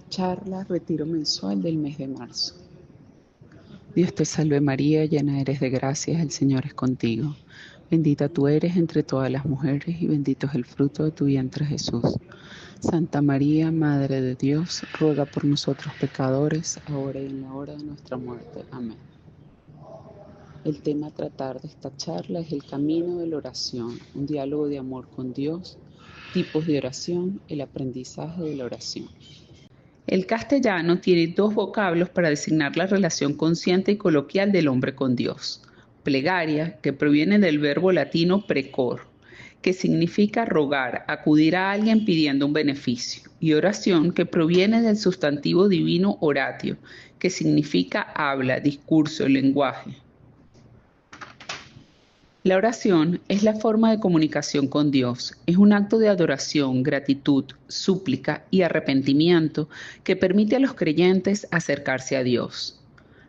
Charla Retiro Mensual del mes de marzo. Dios te salve María, llena eres de gracia, el Señor es contigo. Bendita tú eres entre todas las mujeres y bendito es el fruto de tu vientre Jesús. Santa María, Madre de Dios, ruega por nosotros pecadores, ahora y en la hora de nuestra muerte. Amén. El tema a tratar de esta charla es el camino de la oración, un diálogo de amor con Dios, tipos de oración, el aprendizaje de la oración. El castellano tiene dos vocablos para designar la relación consciente y coloquial del hombre con Dios. Plegaria, que proviene del verbo latino precor, que significa rogar, acudir a alguien pidiendo un beneficio, y oración, que proviene del sustantivo divino oratio, que significa habla, discurso, lenguaje. La oración es la forma de comunicación con Dios. Es un acto de adoración, gratitud, súplica y arrepentimiento que permite a los creyentes acercarse a Dios.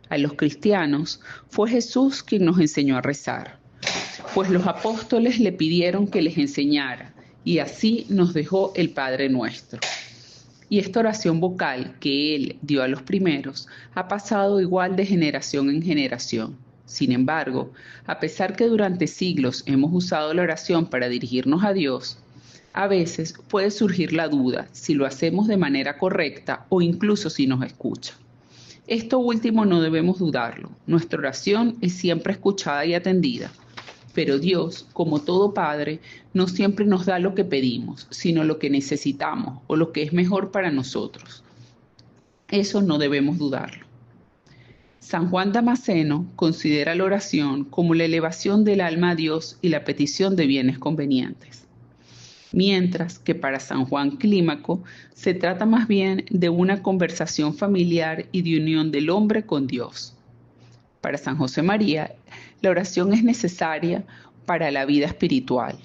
A los cristianos fue Jesús quien nos enseñó a rezar, pues los apóstoles le pidieron que les enseñara y así nos dejó el Padre Nuestro. Y esta oración vocal que Él dio a los primeros ha pasado igual de generación en generación. Sin embargo, a pesar que durante siglos hemos usado la oración para dirigirnos a Dios, a veces puede surgir la duda si lo hacemos de manera correcta o incluso si nos escucha. Esto último no debemos dudarlo. Nuestra oración es siempre escuchada y atendida. Pero Dios, como todo Padre, no siempre nos da lo que pedimos, sino lo que necesitamos o lo que es mejor para nosotros. Eso no debemos dudarlo. San Juan Damasceno considera la oración como la elevación del alma a Dios y la petición de bienes convenientes. Mientras que para San Juan Clímaco se trata más bien de una conversación familiar y de unión del hombre con Dios. Para San José María, la oración es necesaria para la vida espiritual.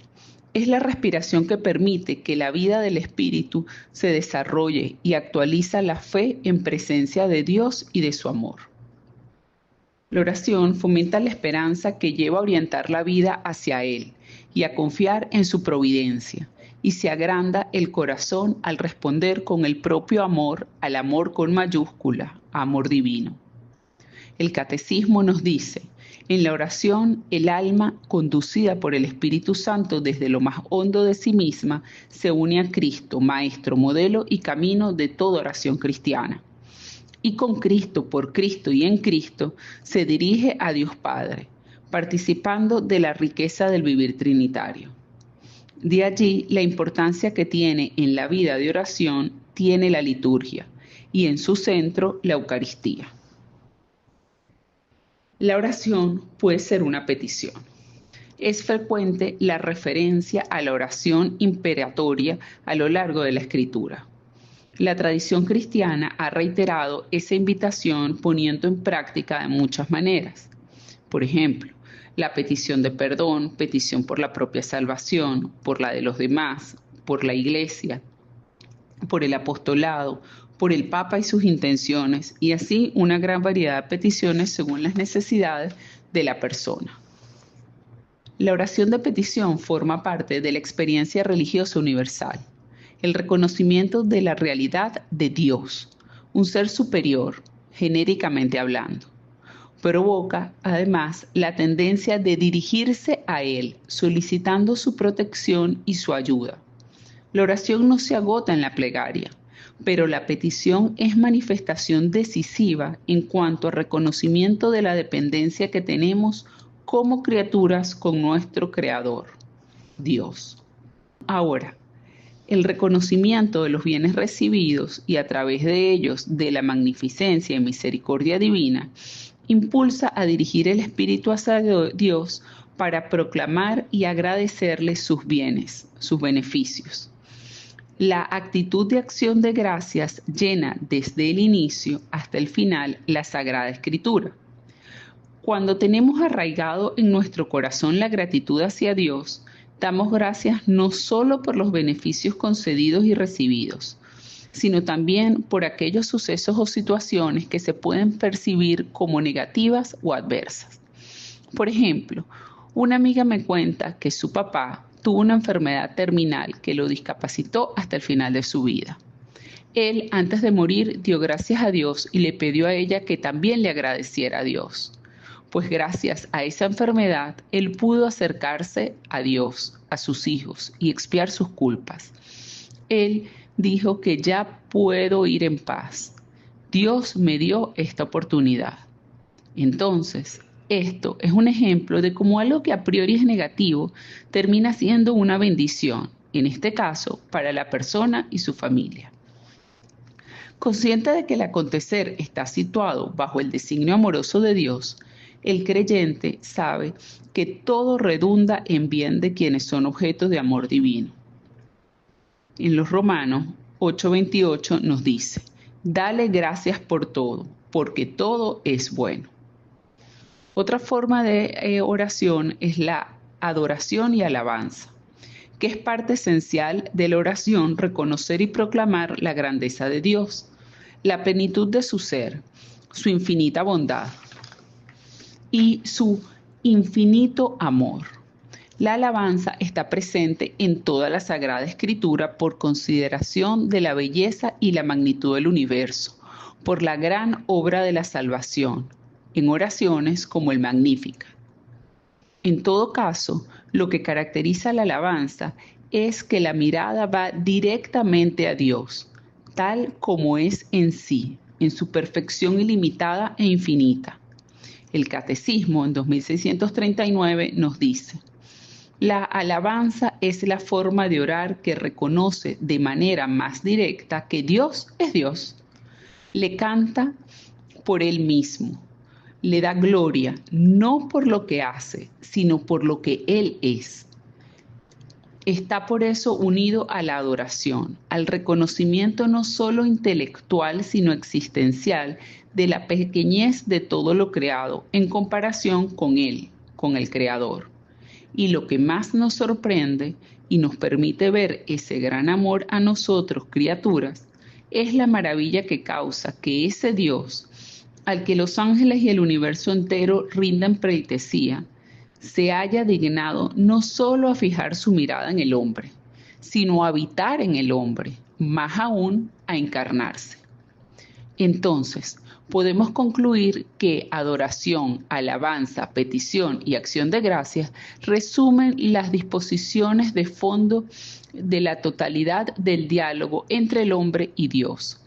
Es la respiración que permite que la vida del espíritu se desarrolle y actualiza la fe en presencia de Dios y de su amor. La oración fomenta la esperanza que lleva a orientar la vida hacia Él y a confiar en su providencia, y se agranda el corazón al responder con el propio amor al amor con mayúscula, amor divino. El Catecismo nos dice: en la oración, el alma, conducida por el Espíritu Santo desde lo más hondo de sí misma, se une a Cristo, Maestro, modelo y camino de toda oración cristiana. Y con Cristo, por Cristo y en Cristo, se dirige a Dios Padre, participando de la riqueza del vivir trinitario. De allí la importancia que tiene en la vida de oración tiene la liturgia y en su centro la Eucaristía. La oración puede ser una petición. Es frecuente la referencia a la oración imperatoria a lo largo de la Escritura. La tradición cristiana ha reiterado esa invitación poniendo en práctica de muchas maneras. Por ejemplo, la petición de perdón, petición por la propia salvación, por la de los demás, por la Iglesia, por el apostolado, por el Papa y sus intenciones, y así una gran variedad de peticiones según las necesidades de la persona. La oración de petición forma parte de la experiencia religiosa universal, el reconocimiento de la realidad de Dios, un ser superior, genéricamente hablando. Provoca, además, la tendencia de dirigirse a Él, solicitando su protección y su ayuda. La oración no se agota en la plegaria, pero la petición es manifestación decisiva en cuanto a reconocimiento de la dependencia que tenemos como criaturas con nuestro Creador, Dios. Ahora, el reconocimiento de los bienes recibidos y a través de ellos de la magnificencia y misericordia divina impulsa a dirigir el espíritu hacia Dios para proclamar y agradecerle sus bienes, sus beneficios. La actitud de acción de gracias llena desde el inicio hasta el final la Sagrada Escritura. Cuando tenemos arraigado en nuestro corazón la gratitud hacia Dios, damos gracias no solo por los beneficios concedidos y recibidos, sino también por aquellos sucesos o situaciones que se pueden percibir como negativas o adversas. Por ejemplo, una amiga me cuenta que su papá tuvo una enfermedad terminal que lo discapacitó hasta el final de su vida. Él, antes de morir, dio gracias a Dios y le pidió a ella que también le agradeciera a Dios. Pues gracias a esa enfermedad, él pudo acercarse a Dios, a sus hijos y expiar sus culpas. Él dijo que ya puedo ir en paz. Dios me dio esta oportunidad. Entonces, esto es un ejemplo de cómo algo que a priori es negativo termina siendo una bendición, en este caso, para la persona y su familia. Consciente de que el acontecer está situado bajo el designio amoroso de Dios, el creyente sabe que todo redunda en bien de quienes son objetos de amor divino. En los Romanos 8:28 nos dice: dale gracias por todo, porque todo es bueno. Otra forma de oración es la adoración y alabanza, que es parte esencial de la oración reconocer y proclamar la grandeza de Dios, la plenitud de su ser, su infinita bondad y su infinito amor. La alabanza está presente en toda la Sagrada Escritura por consideración de la belleza y la magnitud del universo, por la gran obra de la salvación, en oraciones como el Magnificat. En todo caso, lo que caracteriza la alabanza es que la mirada va directamente a Dios, tal como es en sí, en su perfección ilimitada e infinita. El Catecismo, en 2639, nos dice: la alabanza es la forma de orar que reconoce de manera más directa que Dios es Dios. Le canta por Él mismo. Le da gloria, no por lo que hace, sino por lo que Él es. Está por eso unido a la adoración, al reconocimiento no solo intelectual, sino existencial, de la pequeñez de todo lo creado en comparación con Él, con el Creador. Y lo que más nos sorprende y nos permite ver ese gran amor a nosotros, criaturas, es la maravilla que causa que ese Dios, al que los ángeles y el universo entero rinden pleitesía, se haya dignado no solo a fijar su mirada en el hombre, sino a habitar en el hombre, más aún a encarnarse. Entonces, podemos concluir que adoración, alabanza, petición y acción de gracias resumen las disposiciones de fondo de la totalidad del diálogo entre el hombre y Dios.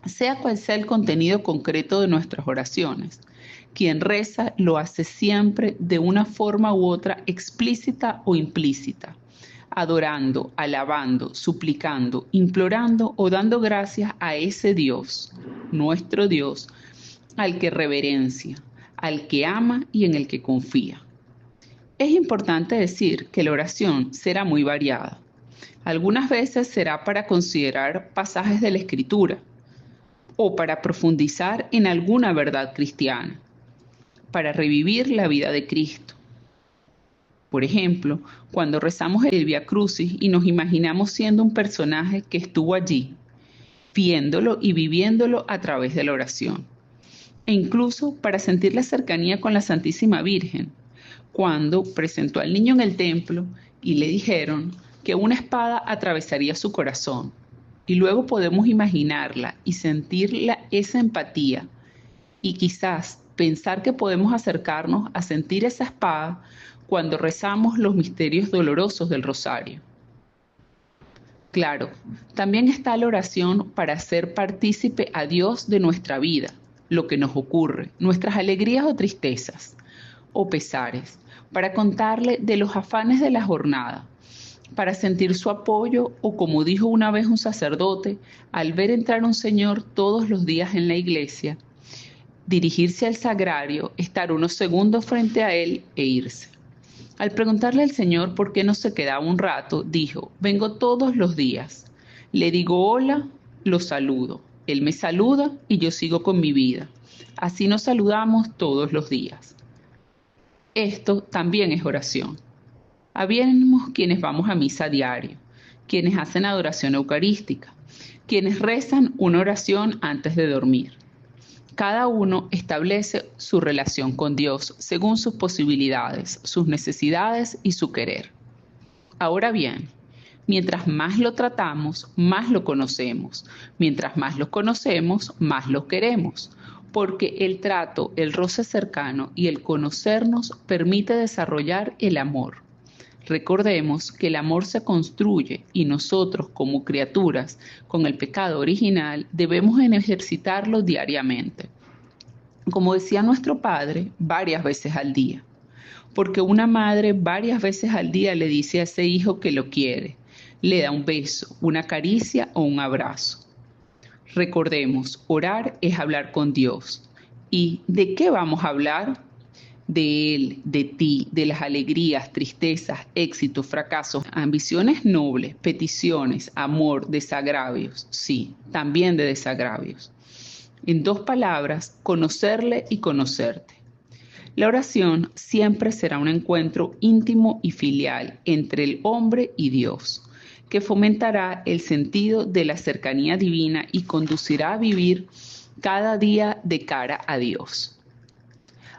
Sea cual sea el contenido concreto de nuestras oraciones, quien reza lo hace siempre de una forma u otra explícita o implícita, adorando, alabando, suplicando, implorando o dando gracias a ese Dios, nuestro Dios, al que reverencia, al que ama y en el que confía. Es importante decir que la oración será muy variada. Algunas veces será para considerar pasajes de la Escritura o para profundizar en alguna verdad cristiana, para revivir la vida de Cristo. Por ejemplo, cuando rezamos el Vía Crucis y nos imaginamos siendo un personaje que estuvo allí, viéndolo y viviéndolo a través de la oración. E incluso para sentir la cercanía con la Santísima Virgen, cuando presentó al niño en el templo y le dijeron que una espada atravesaría su corazón. Y luego podemos imaginarla y sentirla esa empatía y quizás pensar que podemos acercarnos a sentir esa espada cuando rezamos los misterios dolorosos del rosario. Claro, también está la oración para hacer partícipe a Dios de nuestra vida, lo que nos ocurre, nuestras alegrías o tristezas, o pesares, para contarle de los afanes de la jornada, para sentir su apoyo o, como dijo una vez un sacerdote, al ver entrar un señor todos los días en la iglesia, dirigirse al sagrario, estar unos segundos frente a él e irse. Al preguntarle al Señor por qué no se quedaba un rato, dijo: vengo todos los días. Le digo hola, lo saludo. Él me saluda y yo sigo con mi vida. Así nos saludamos todos los días. Esto también es oración. Habemos quienes vamos a misa a diario, quienes hacen adoración eucarística, quienes rezan una oración antes de dormir. Cada uno establece su relación con Dios según sus posibilidades, sus necesidades y su querer. Ahora bien, Mientras más lo tratamos, más lo conocemos. Mientras más lo conocemos, más lo queremos. Porque el trato, el roce cercano y el conocernos permite desarrollar el amor. Recordemos que el amor se construye y nosotros como criaturas con el pecado original debemos ejercitarlo diariamente. Como decía nuestro padre, varias veces al día. Porque una madre varias veces al día le dice a ese hijo que lo quiere, le da un beso, una caricia o un abrazo. Recordemos, orar es hablar con Dios. ¿Y de qué vamos a hablar? De Él, de ti, de las alegrías, tristezas, éxitos, fracasos, ambiciones nobles, peticiones, amor, desagravios. Sí, también de desagravios. En 2 palabras, conocerle y conocerte. La oración siempre será un encuentro íntimo y filial entre el hombre y Dios, que fomentará el sentido de la cercanía divina y conducirá a vivir cada día de cara a Dios.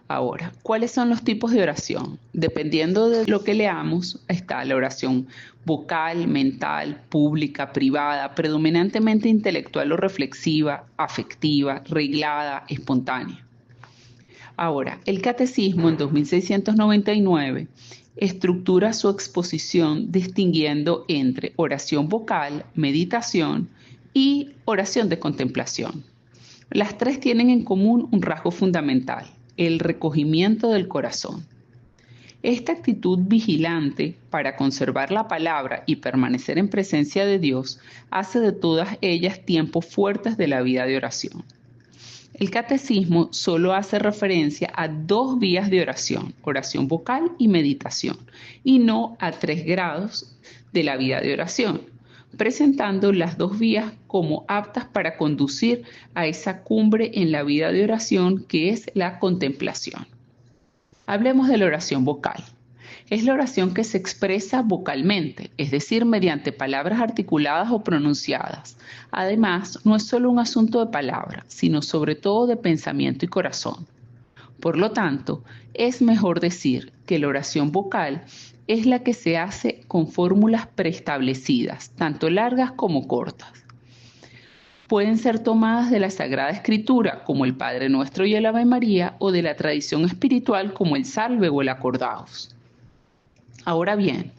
Ahora, ¿cuáles son los tipos de oración? Dependiendo de lo que leamos, está la oración vocal, mental, pública, privada, predominantemente intelectual o reflexiva, afectiva, reglada, espontánea. Ahora, el Catecismo en 2699 estructura su exposición distinguiendo entre oración vocal, meditación y oración de contemplación. Las 3 tienen en común un rasgo fundamental: el recogimiento del corazón. Esta actitud vigilante para conservar la palabra y permanecer en presencia de Dios hace de todas ellas tiempos fuertes de la vida de oración. El catecismo solo hace referencia a 2 vías de oración, oración vocal y meditación, y no a 3 grados de la vida de oración, presentando las 2 vías como aptas para conducir a esa cumbre en la vida de oración que es la contemplación. Hablemos de la oración vocal. Es la oración que se expresa vocalmente, es decir, mediante palabras articuladas o pronunciadas. Además, no es solo un asunto de palabra, sino sobre todo de pensamiento y corazón. Por lo tanto, es mejor decir que la oración vocal es la que se hace con fórmulas preestablecidas, tanto largas como cortas. Pueden ser tomadas de la Sagrada Escritura, como el Padre Nuestro y el Ave María, o de la tradición espiritual, como el Salve o el Acordaos. Ahora bien,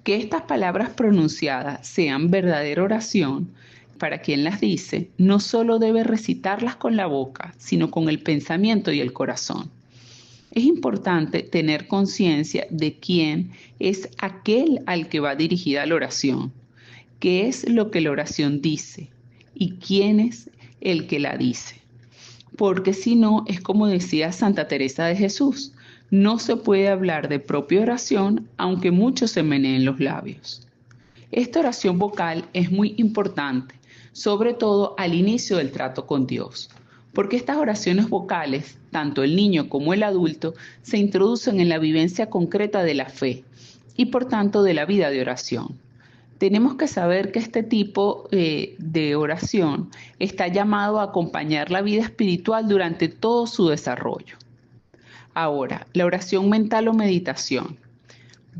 que estas palabras pronunciadas sean verdadera oración, para quien las dice, no solo debe recitarlas con la boca, sino con el pensamiento y el corazón. Es importante tener conciencia de quién es aquel al que va dirigida la oración, qué es lo que la oración dice y quién es el que la dice. Porque si no, es como decía Santa Teresa de Jesús, no se puede hablar de propia oración aunque muchos se meneen los labios. Esta oración vocal es muy importante, sobre todo al inicio del trato con Dios, porque estas oraciones vocales, tanto el niño como el adulto, se introducen en la vivencia concreta de la fe y por tanto de la vida de oración. Tenemos que saber que este tipo de oración está llamado a acompañar la vida espiritual durante todo su desarrollo. Ahora, la oración mental o meditación.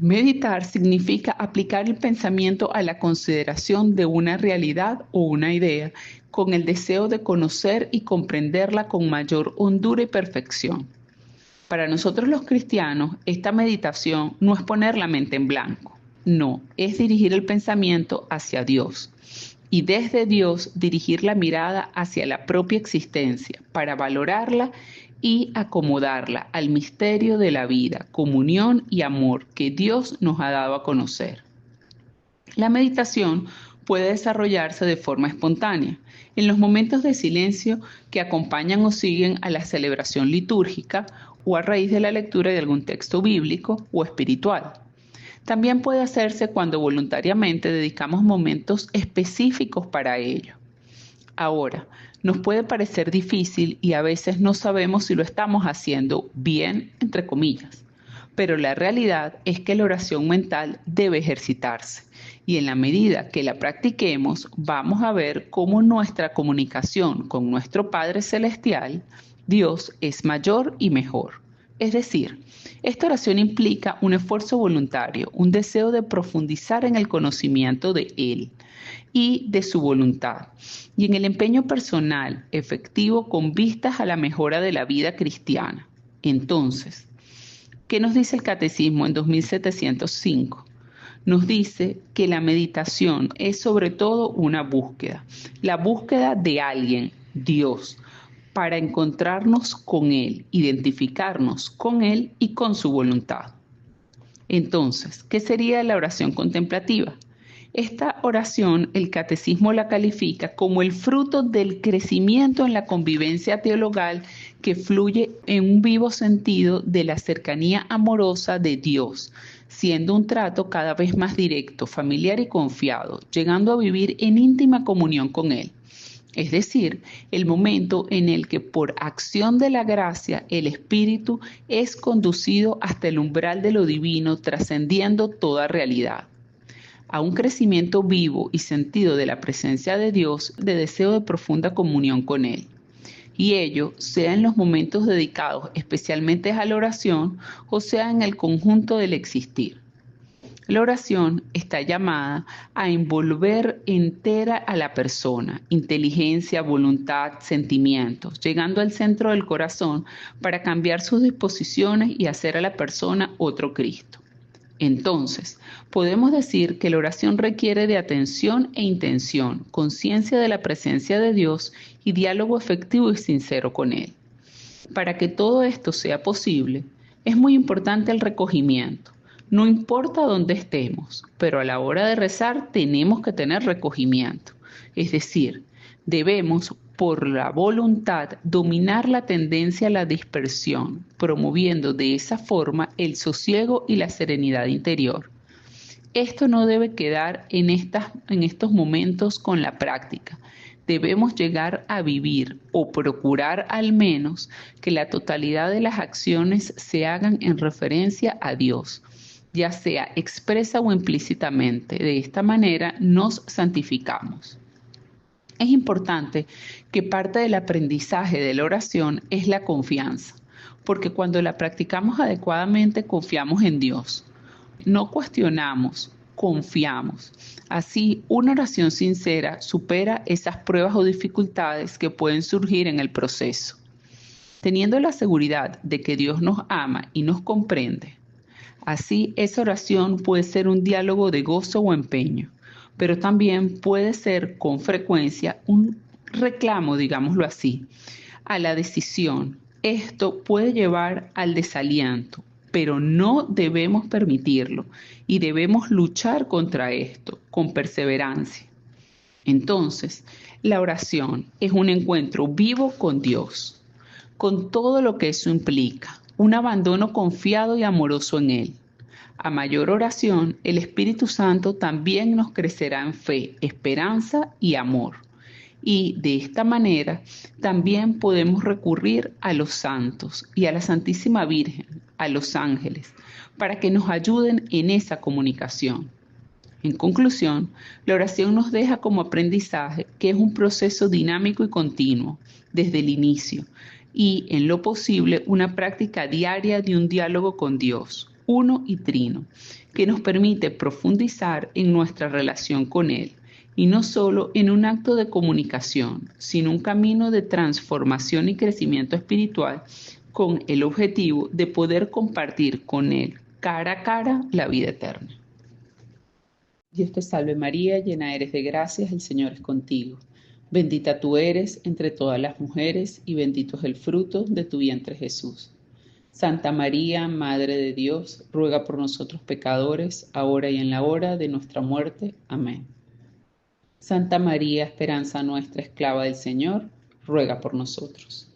Meditar significa aplicar el pensamiento a la consideración de una realidad o una idea con el deseo de conocer y comprenderla con mayor hondura y perfección. Para nosotros los cristianos, esta meditación no es poner la mente en blanco, no, es dirigir el pensamiento hacia Dios y desde Dios dirigir la mirada hacia la propia existencia para valorarla y acomodarla al misterio de la vida, comunión y amor que Dios nos ha dado a conocer. La meditación puede desarrollarse de forma espontánea, en los momentos de silencio que acompañan o siguen a la celebración litúrgica o a raíz de la lectura de algún texto bíblico o espiritual. También puede hacerse cuando voluntariamente dedicamos momentos específicos para ello. Ahora, nos puede parecer difícil y a veces no sabemos si lo estamos haciendo bien, entre comillas, pero la realidad es que la oración mental debe ejercitarse y en la medida que la practiquemos vamos a ver cómo nuestra comunicación con nuestro Padre Celestial, Dios, es mayor y mejor. Es decir, esta oración implica un esfuerzo voluntario, un deseo de profundizar en el conocimiento de Él y de su voluntad, y en el empeño personal, efectivo, con vistas a la mejora de la vida cristiana. Entonces, ¿qué nos dice el Catecismo en 2705? Nos dice que la meditación es sobre todo una búsqueda, la búsqueda de alguien, Dios, para encontrarnos con Él, identificarnos con Él y con su voluntad. Entonces, ¿qué sería la oración contemplativa? Esta oración, el Catecismo la califica como el fruto del crecimiento en la convivencia teologal que fluye en un vivo sentido de la cercanía amorosa de Dios, siendo un trato cada vez más directo, familiar y confiado, llegando a vivir en íntima comunión con Él. Es decir, el momento en el que por acción de la gracia el Espíritu es conducido hasta el umbral de lo divino, trascendiendo toda realidad. A un crecimiento vivo y sentido de la presencia de Dios, de deseo de profunda comunión con Él. Y ello sea en los momentos dedicados especialmente a la oración o sea en el conjunto del existir. La oración está llamada a envolver entera a la persona, inteligencia, voluntad, sentimientos, llegando al centro del corazón para cambiar sus disposiciones y hacer a la persona otro Cristo. Entonces, podemos decir que la oración requiere de atención e intención, conciencia de la presencia de Dios y diálogo efectivo y sincero con Él. Para que todo esto sea posible, es muy importante el recogimiento. No importa dónde estemos, pero a la hora de rezar tenemos que tener recogimiento. Es decir, debemos, por la voluntad, dominar la tendencia a la dispersión, promoviendo de esa forma el sosiego y la serenidad interior. Esto no debe quedar en estos momentos con la práctica. Debemos llegar a vivir o procurar al menos que la totalidad de las acciones se hagan en referencia a Dios, ya sea expresa o implícitamente. De esta manera nos santificamos. Es importante que parte del aprendizaje de la oración es la confianza, porque cuando la practicamos adecuadamente confiamos en Dios. No cuestionamos, confiamos. Así, una oración sincera supera esas pruebas o dificultades que pueden surgir en el proceso. Teniendo la seguridad de que Dios nos ama y nos comprende, así esa oración puede ser un diálogo de gozo o empeño, pero también puede ser con frecuencia un reclamo, digámoslo así, a la decisión. Esto puede llevar al desaliento, pero no debemos permitirlo y debemos luchar contra esto con perseverancia. Entonces, la oración es un encuentro vivo con Dios, con todo lo que eso implica, un abandono confiado y amoroso en Él. A mayor oración, el Espíritu Santo también nos crecerá en fe, esperanza y amor. Y de esta manera también podemos recurrir a los santos y a la Santísima Virgen, a los ángeles, para que nos ayuden en esa comunicación. En conclusión, la oración nos deja como aprendizaje que es un proceso dinámico y continuo desde el inicio y, en lo posible, una práctica diaria de un diálogo con Dios, uno y trino, que nos permite profundizar en nuestra relación con Él y no solo en un acto de comunicación, sino un camino de transformación y crecimiento espiritual con el objetivo de poder compartir con Él cara a cara la vida eterna. Dios te salve María, llena eres de gracias, el Señor es contigo. Bendita tú eres entre todas las mujeres y bendito es el fruto de tu vientre Jesús. Santa María, Madre de Dios, ruega por nosotros pecadores, ahora y en la hora de nuestra muerte. Amén. Santa María, esperanza nuestra, esclava del Señor, ruega por nosotros.